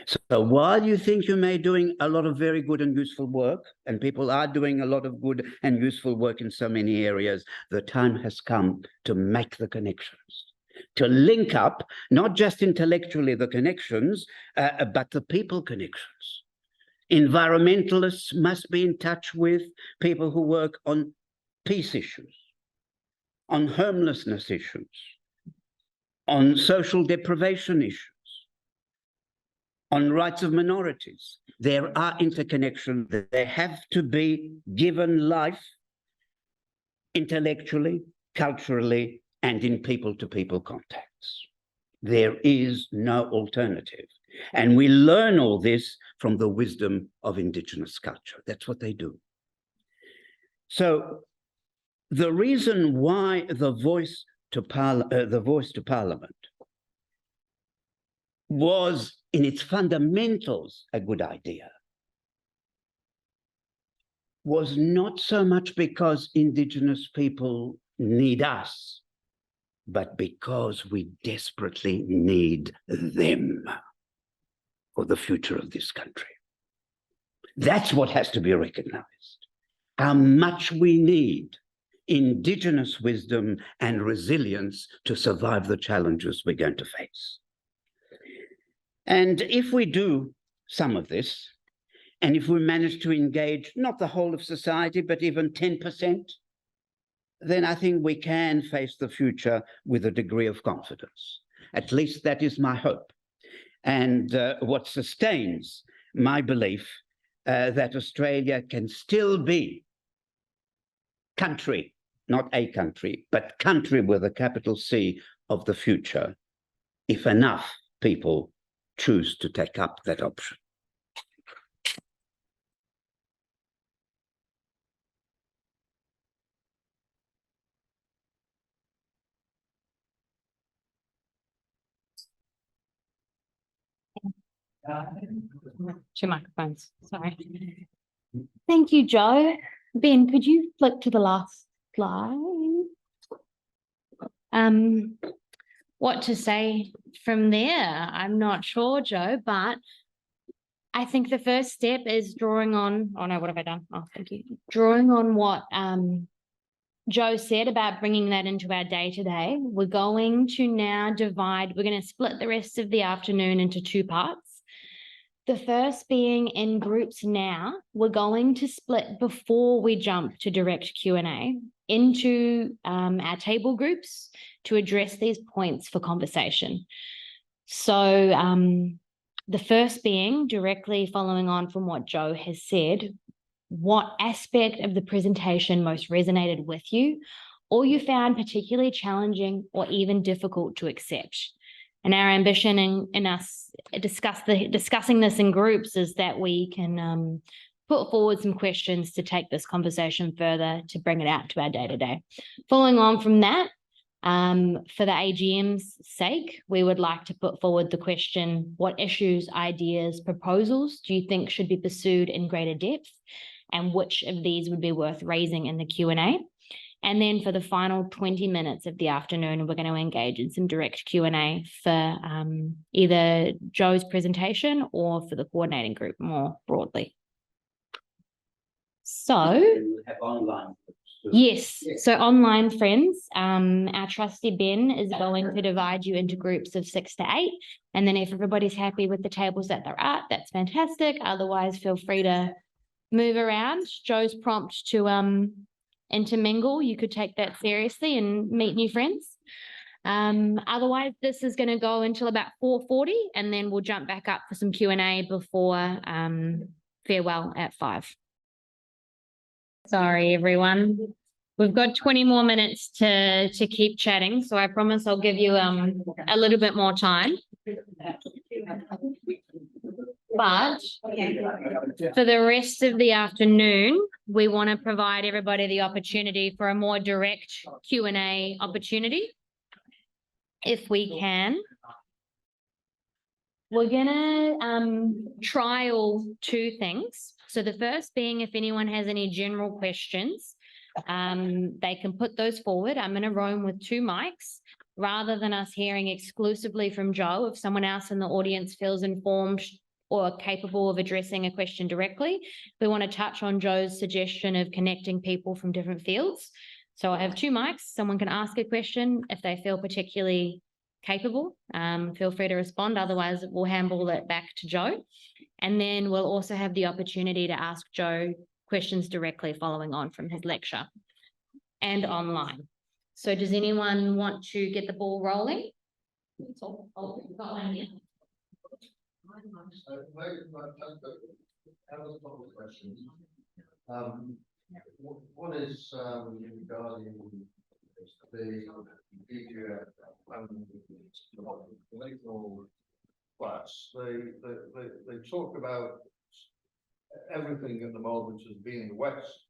So while you think you may be doing a lot of very good and useful work, and people are doing a lot of good and useful work in so many areas, the time has come to make the connections, to link up, not just intellectually the connections, but the people connections. Environmentalists must be in touch with people who work on peace issues, on homelessness issues, on social deprivation issues, on rights of minorities. There are interconnections. They have to be given life intellectually, culturally, and in people-to-people contacts. There is no alternative. And we learn all this from the wisdom of indigenous culture. That's what they do. So the reason why the voice to Parliament was in its fundamentals a good idea was not so much because Indigenous people need us, but because we desperately need them for the future of this country. That's what has to be recognized, how much we need Indigenous wisdom and resilience to survive the challenges we're going to face. And if we do some of this, and if we manage to engage not the whole of society, but even 10%, then I think we can face the future with a degree of confidence. At least that is my hope. And what sustains my belief that Australia can still be country, not a country, but country with a capital C of the future, if enough people choose to take up that option. Two microphones, sorry. Thank you, Joe. Ben, could you flick to the last slide? What to say from there? I'm not sure, Joe, but I think the first step is drawing on, oh no, what have I done? Oh, thank you. Drawing on what Joe said about bringing that into our day-to-day. We're going to now divide, we're going to split the rest of the afternoon into two parts. The first being in groups now, we're going to split before we jump to direct Q&A into our table groups to address these points for conversation. So the first being directly following on from what Joe has said, what aspect of the presentation most resonated with you, or you found particularly challenging or even difficult to accept. And our ambition in us discussing this in groups is that we can put forward some questions to take this conversation further, to bring it out to our day-to-day. Following on from that, for the AGM's sake, we would like to put forward the question, what issues, ideas, proposals do you think should be pursued in greater depth? And which of these would be worth raising in the Q&A? And then for the final 20 minutes of the afternoon, we're going to engage in some direct Q&A for either Joe's presentation or for the coordinating group more broadly. So, yes, so online friends, our trustee Ben is going to divide you into groups of 6 to 8. And then if everybody's happy with the tables that they're at, that's fantastic. Otherwise, feel free to move around. Joe's prompt to intermingle, you could take that seriously and meet new friends. Otherwise, this is going to go until about 4:40, and then we'll jump back up for some Q&A before farewell at 5. Sorry, everyone. We've got 20 more minutes to keep chatting, so I promise I'll give you a little bit more time. But for the rest of the afternoon, we want to provide everybody the opportunity for a more direct Q&A opportunity, if we can. We're gonna trial two things. So the first being, if anyone has any general questions, they can put those forward. I'm going to roam with two mics rather than us hearing exclusively from Joe. If someone else in the audience feels informed or capable of addressing a question directly, we want to touch on Joe's suggestion of connecting people from different fields. So I have two mics. Someone can ask a question if they feel particularly capable. Feel free to respond. Otherwise, we'll handball it back to Joe. And then we'll also have the opportunity to ask Joe questions directly following on from his lecture and online. So does anyone want to get the ball rolling? Oh, we've got one here. I have a couple of questions. One is regarding the political class. They talk about everything at the moment as being the West,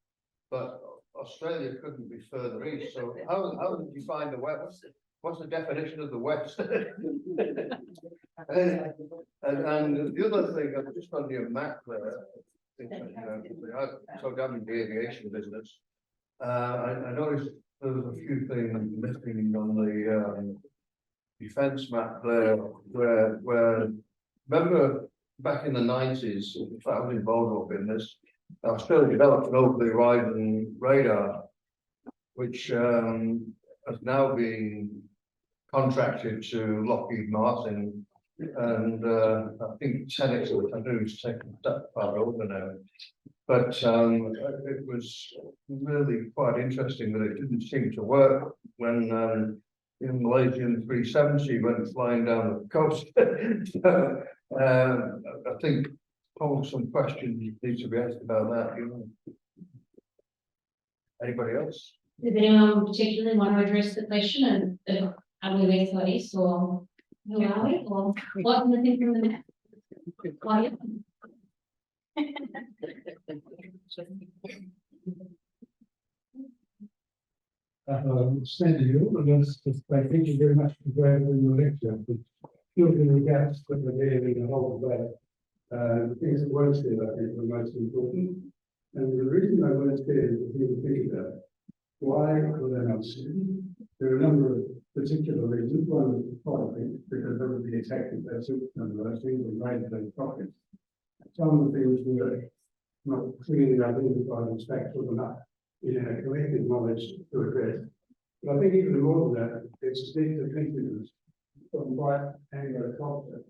but Australia couldn't be further east. So how did you find the West? What's the definition of the West? And the other thing, I'm just on your map there. So I'm in the aviation business. I noticed there was a few things missing on the defence map there, where remember back in the 90s, in fact, I was involved in this. Australia developed an overly horizon radar, which has now been contracted to Lockheed Martin, and I think Tenex is taking that far over now. But it was really quite interesting that it didn't seem to work when in Malaysian 370 went flying down the coast. So, I think probably some questions need to be asked about that. You know. Anybody else? Does anyone particularly want to address the question of are we west or east, or who are we, or what's missing from the map? Claudia? Sandy Hill, and thank you very much for your lecture. Filling in the gaps that were there in the whole debate. The things that weren't said, I think, were most important. And the reason they weren't said is to think about why were they not said? There are a number of particular reasons. One was politics, because there would be attacked if they took some of those things and raised those topics. Some of the things were not clearly identified as factual enough in our collective knowledge to address. But I think even more than that, it's a deep defensiveness from white Anglo culture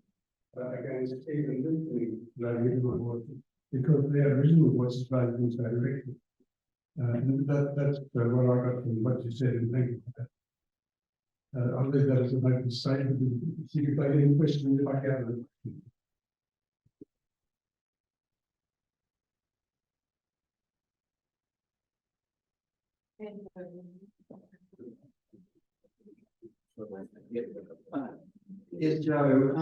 against even listening to their original voices, because their original voices don't think so directly. And that's what I got from what you said, and thank you for that. I'll leave that as an open statement. See if they get any questions if I can. Yes, Joe.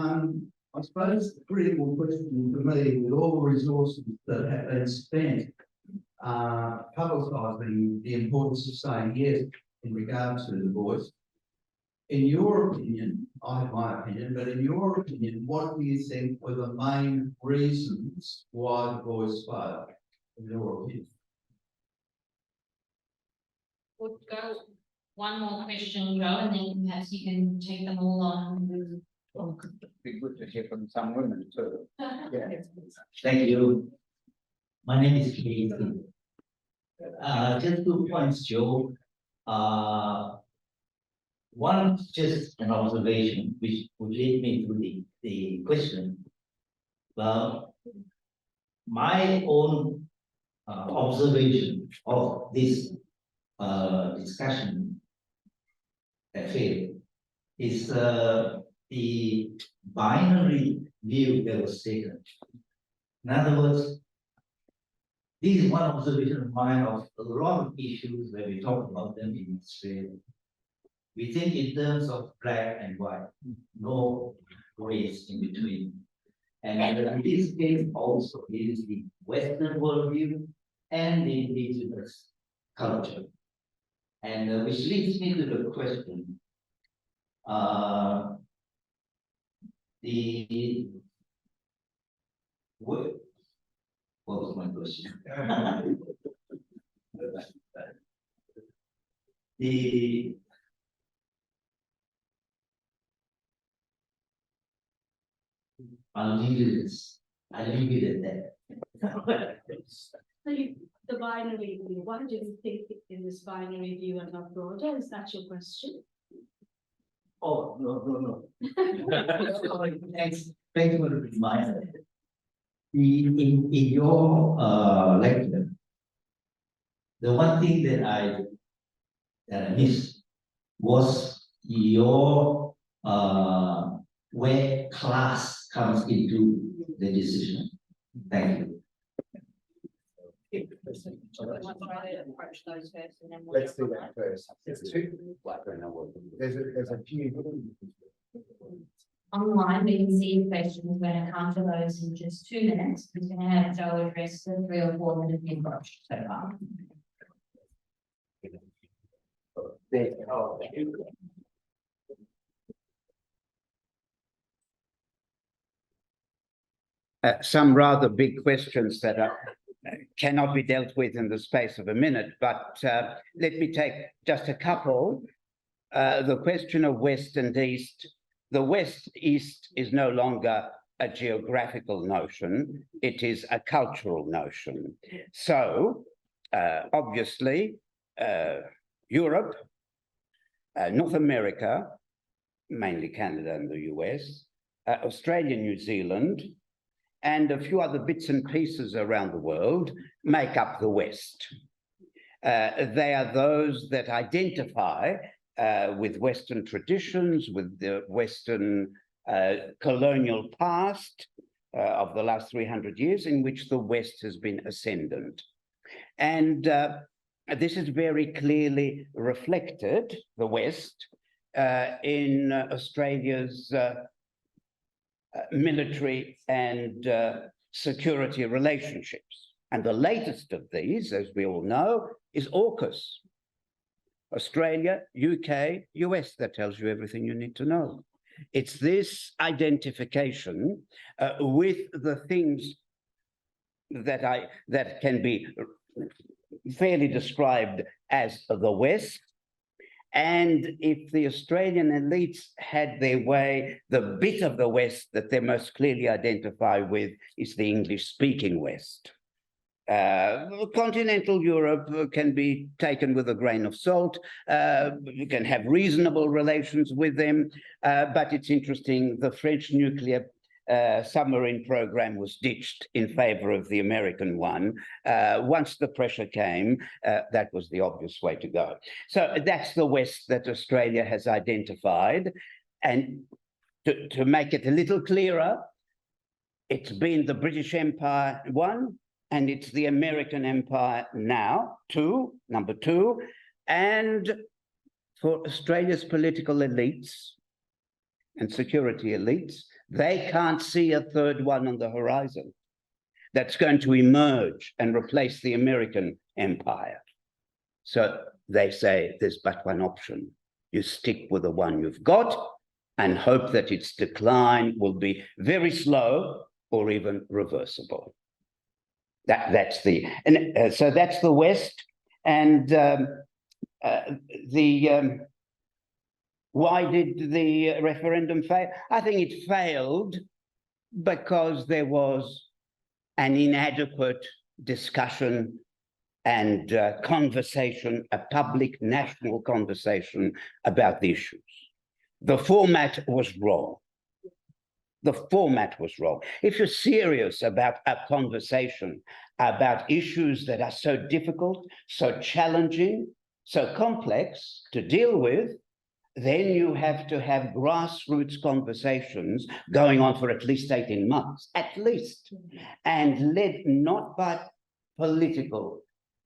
I suppose the critical question for me, with all the resources that have been spent publicising the importance of saying yes in regard to the voice, in your opinion, I have my opinion, but in your opinion, what do you think were the main reasons why the voice failed, in your opinion? We'll go one more question, Joe, and then perhaps you can take them all on. Well, it'd be good to hear from some women too. Yeah. Thank you. My name is Keith. Just 2 points, Joe. One, just an observation, which would lead me to the question. Well, my own observation of this discussion affair is the binary view that was taken. In other words, This is one observation of mine of a lot of issues when we talk about them in Australia. We think in terms of black and white, no grays in between. And in this case also it is the Western worldview and the indigenous culture. And which leads me to the question, what was my question? I'll leave it at that. So the binary view, why do you think in this binary view and not broader? Is that your question? Oh, no. Thanks for the reminder. In your lecture, the one thing that I missed was your where class comes into the decision. Thank you. Let's do that first. There's a few. Online, we can see questions. We're going to come to those in just 2 minutes. We're going to have Joe address the 3 or 4 minutes in approach so far. Some rather big questions that cannot be dealt with in the space of a minute, but let me take just a couple. The question of West and East. The West-East is no longer a geographical notion, it is a cultural notion. So, obviously, Europe, North America, mainly Canada and the US, Australia, New Zealand, and a few other bits and pieces around the world make up the West. They are those that identify with Western traditions, with the Western colonial past of the last 300 years in which the West has been ascendant. And this is very clearly reflected, the West, in Australia's military and security relationships. And the latest of these, as we all know, is AUKUS. Australia, UK, US, that tells you everything you need to know. It's this identification with the things that can be fairly described as the West. And if the Australian elites had their way, the bit of the West that they most clearly identify with is the English-speaking West. Continental Europe can be taken with a grain of salt. You can have reasonable relations with them, but it's interesting, the French nuclear submarine program was ditched in favor of the American one. Once the pressure came, that was the obvious way to go. So that's the West that Australia has identified. And to make it a little clearer, it's been the British Empire one, and it's the American Empire now, number two. And for Australia's political elites and security elites, they can't see a third one on the horizon that's going to emerge and replace the American empire. So they say there's but one option. You stick with the one you've got and hope that its decline will be very slow or even reversible. So that's the West. And why did the referendum fail? I think it failed because there was an inadequate discussion and conversation, a public national conversation about the issues. The format was wrong. The format was wrong. If you're serious about a conversation about issues that are so difficult, so challenging, so complex to deal with, then you have to have grassroots conversations going on for at least 18 months, at least, and led not by political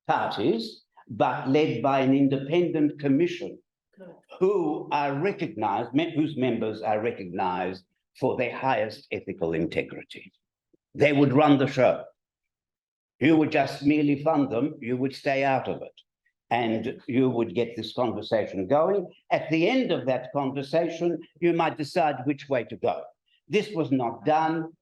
parties, but led by an independent commission who are recognized, whose members are recognized for their highest ethical integrity. They would run the show. You would just merely fund them, you would stay out of it, and you would get this conversation going. At the end of that conversation, you might decide which way to go. This was not done.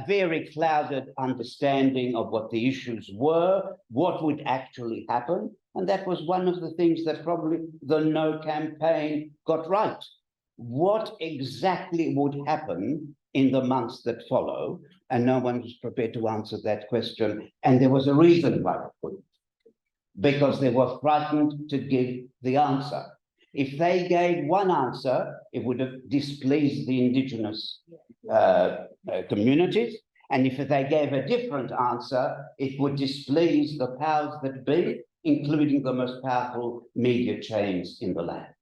Very clouded understanding of what the issues were, what would actually happen. And that was one of the things that probably the No campaign got right. What exactly would happen in the months that follow? And no one was prepared to answer that question. And there was a reason why they couldn't, because they were frightened to give the answer. If they gave one answer, it would have displeased the indigenous communities. And if they gave a different answer, it would displease the powers that be, including the most powerful media chains in the land.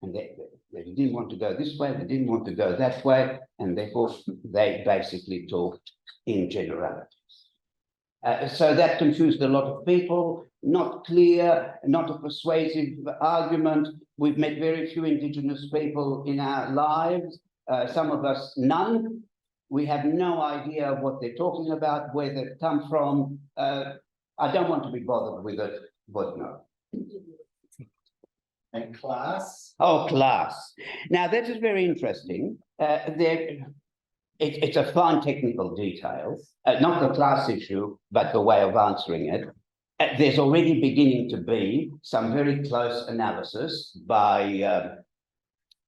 And they didn't want to go this way, they didn't want to go that way, and therefore they basically talked in generalities. So that confused a lot of people, not clear, not a persuasive argument. We've met very few Indigenous people in our lives, some of us none. We have no idea what they're talking about, where they've come from. I don't want to be bothered with it, but no. And class? Oh, class. Now, that is very interesting. It's a fine technical detail, not the class issue, but the way of answering it. There's already beginning to be some very close analysis by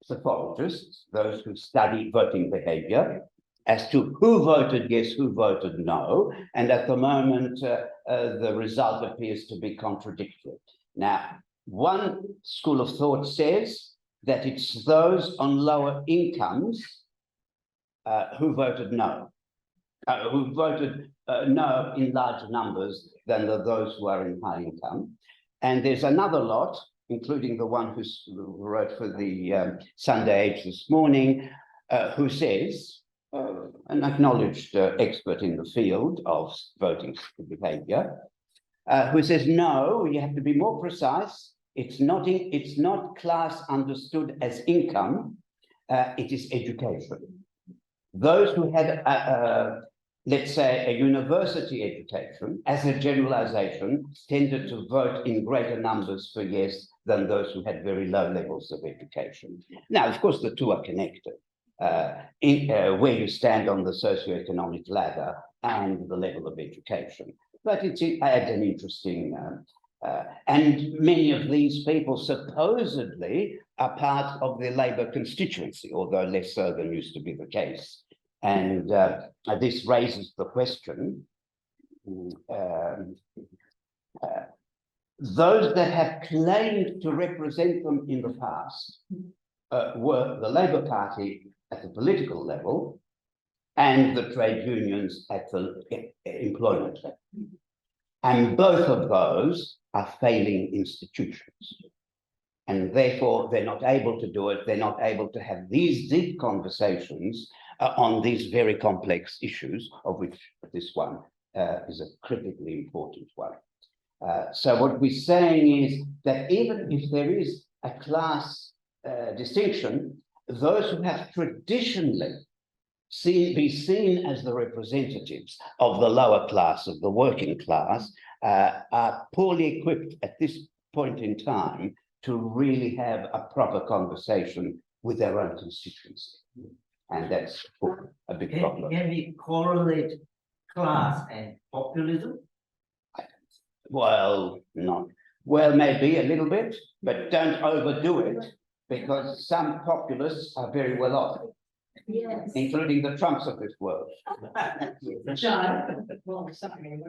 psychologists, those who study voting behavior, as to who voted yes, who voted no. And at the moment, the result appears to be contradictory. Now, one school of thought says that it's those on lower incomes who voted no, who voted no in larger numbers than those who are in high income. And there's another lot, including the one who wrote for the Sunday Age this morning, who says, an acknowledged expert in the field of voting behavior, who says, no, you have to be more precise. It's not class understood as income, it is education. Those who had, let's say, a university education, as a generalization, tended to vote in greater numbers for yes than those who had very low levels of education. Now, of course, the two are connected. Where you stand on the socioeconomic ladder and the level of education. But it adds an interesting, and many of these people supposedly are part of the Labour constituency, although less so than used to be the case. And this raises the question, those that have claimed to represent them in the past were the Labour Party at the political level and the trade unions at the employment level. And both of those are failing institutions. And therefore, they're not able to do it. They're not able to have these deep conversations on these very complex issues, of which this one is a critically important one. So what we're saying is that even if there is a class distinction, those who have traditionally be seen as the representatives of the lower class, of the working class, are poorly equipped at this point in time to really have a proper conversation with their own constituency. And that's a big problem. Can we correlate class and populism? Well, not. Well, maybe a little bit, but don't overdo it, because some populists are very well off, Yes. including the Trumps of this world. John, well, sorry,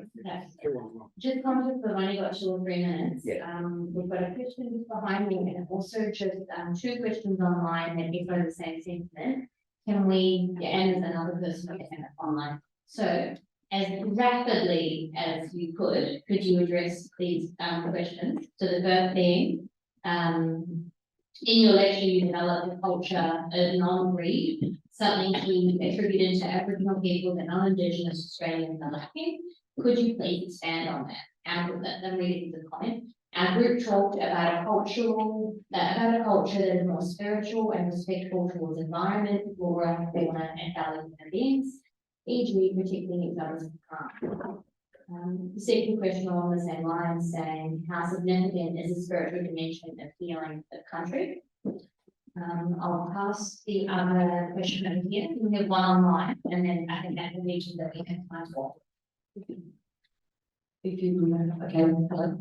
just conscious that I've only got 2 or 3 minutes. Yeah. We've got a question just behind me and also just 2 questions online that echo the same sentiment. Can we, and there's another person online. So as rapidly as you could you address these questions? So the first being, in your lecture, you developed a culture of non-greed, something we attributed to Aboriginal people that non-Indigenous Australians are lacking. Could you please expand on that? Then reading the comment. Our group talked about a culture that is more spiritual and respectful towards environment, flora, fauna, and fellow human beings, e.g., protecting each other's harm. The second question along the same line saying, how significant is the spiritual dimension of healing the country? I'll pass the other question over here. We have one online, and then I think that will be that we can find for. If you remember, okay, hello.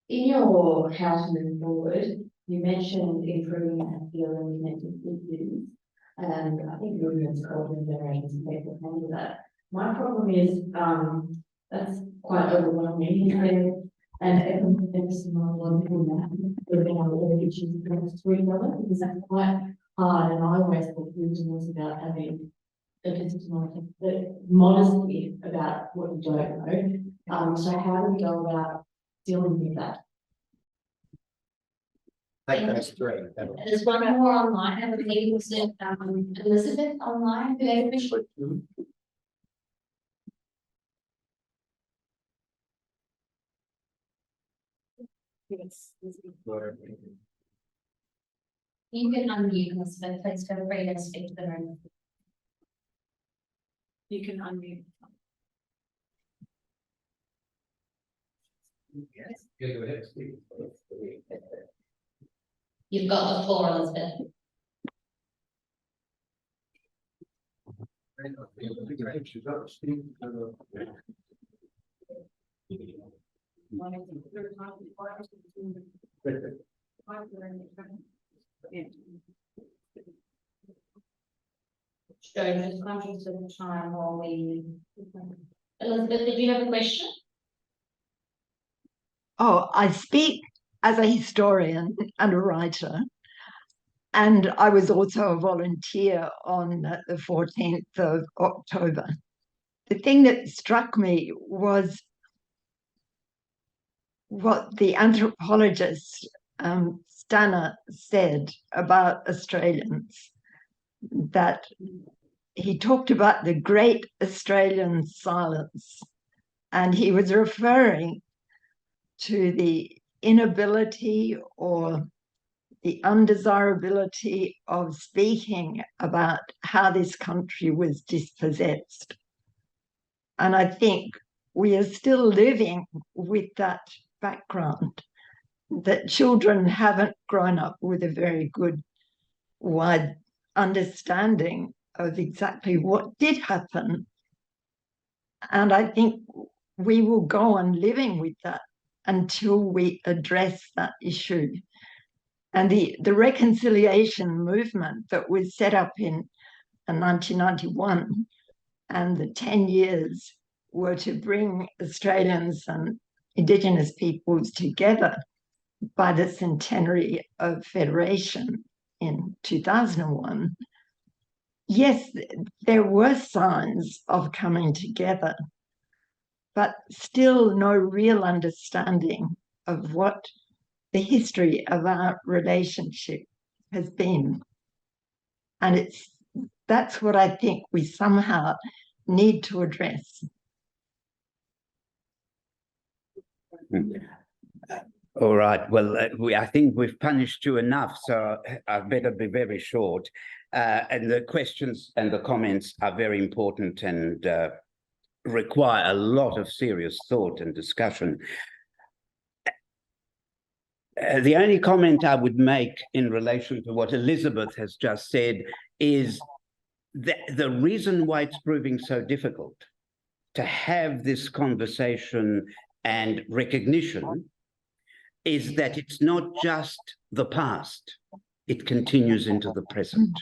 In your house moving forward, you mentioned improving and feeling connected with youth. And I think movements, culture, generations, and people can do that. My problem is, that's quite overwhelming. And everyone's on living on the issues because that's quite hard. And I always thought wisdom was about having the modesty about what you don't know. So how do we go about dealing with that? I think that's great. There's one more online. I believe it was Elizabeth online. Yes. You can unmute Elizabeth. Please feel free to speak to the room. You can unmute. Yes. Go ahead, speak. You've got the floor, Elizabeth. Joe, just conscious of the time while we. Elizabeth, did you have a question? Oh, I speak as a historian and a writer, and I was also a volunteer on the 14th of October. The thing that struck me was what the anthropologist Stanner said about Australians, that he talked about the great Australian silence, and he was referring to the inability or the undesirability of speaking about how this country was dispossessed. And I think we are still living with that background, that children haven't grown up with a very good, wide understanding of exactly what did happen. And I think we will go on living with that until we address that issue. And the reconciliation movement that was set up in 1991 and the 10 years were to bring Australians and Indigenous peoples together by the centenary of Federation in 2001. Yes, there were signs of coming together, but still no real understanding of what the history of our relationship has been. And that's what I think we somehow need to address. All right. Well, I think we've punished you enough, so I better be very short. And the questions and the comments are very important and require a lot of serious thought and discussion. The only comment I would make in relation to what Elizabeth has just said is that the reason why it's proving so difficult to have this conversation and recognition is that it's not just the past, it continues into the present.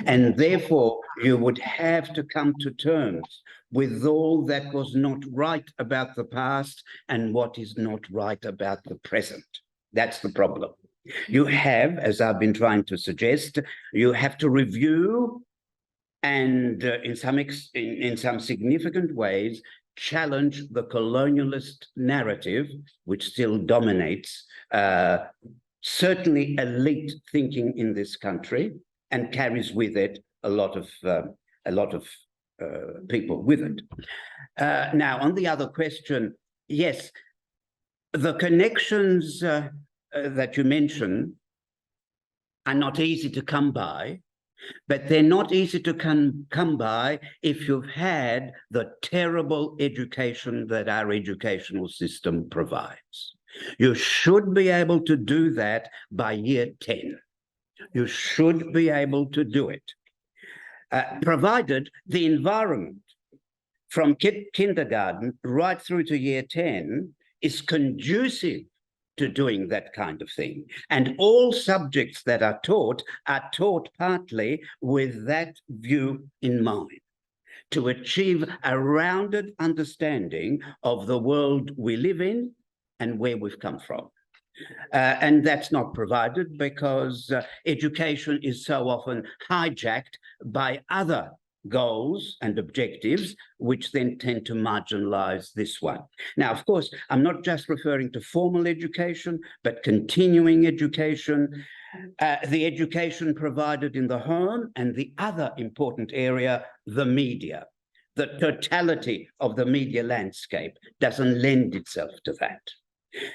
And therefore, you would have to come to terms with all that was not right about the past and what is not right about the present. That's the problem. You have, as I've been trying to suggest, you have to review and in some significant ways, challenge the colonialist narrative, which still dominates certainly elite thinking in this country and carries with it a lot of people with it. Now, on the other question, yes, the connections that you mentioned are not easy to come by, but they're not easy to come by if you've had the terrible education that our educational system provides. You should be able to do that by year 10. You should be able to do it, provided the environment from kindergarten right through to year 10 is conducive to doing that kind of thing. And all subjects that are taught partly with that view in mind, to achieve a rounded understanding of the world we live in and where we've come from. And that's not provided because education is so often hijacked by other goals and objectives, which then tend to marginalize this one. Now, of course, I'm not just referring to formal education, but continuing education, the education provided in the home, and the other important area, the media. The totality of the media landscape doesn't lend itself to that.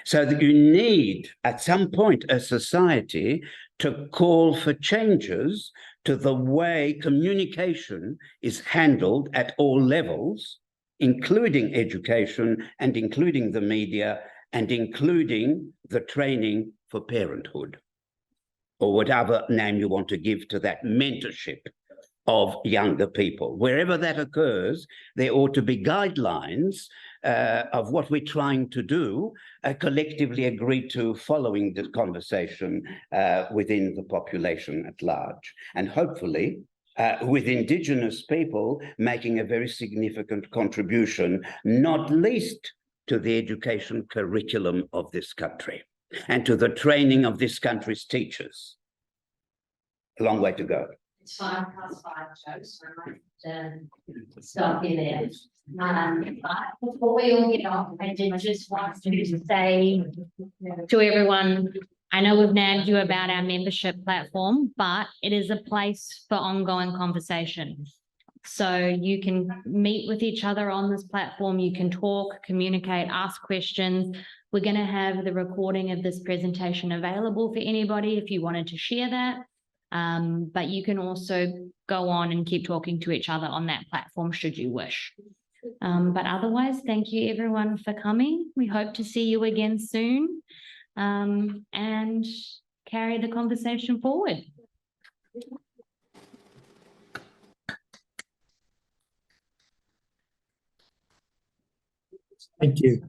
So that you need, at some point, a society to call for changes to the way communication is handled at all levels, including education and including the media and including the training for parenthood, or whatever name you want to give to that mentorship of younger people. Wherever that occurs, there ought to be guidelines of what we're trying to do, collectively agreed to following the conversation within the population at large. And hopefully, with Indigenous people making a very significant contribution, not least to the education curriculum of this country and to the training of this country's teachers. A long way to go. It's 5 past 5, Joe, so I might stop you there. But before we all get off, I did just want to say To everyone, I know we've nagged you about our membership platform, but it is a place for ongoing conversation. So you can meet with each other on this platform, you can talk, communicate, ask questions. We're going to have the recording of this presentation available for anybody if you wanted to share that. But you can also go on and keep talking to each other on that platform should you wish. But otherwise, thank you everyone for coming. We hope to see you again soon and carry the conversation forward. Thank you.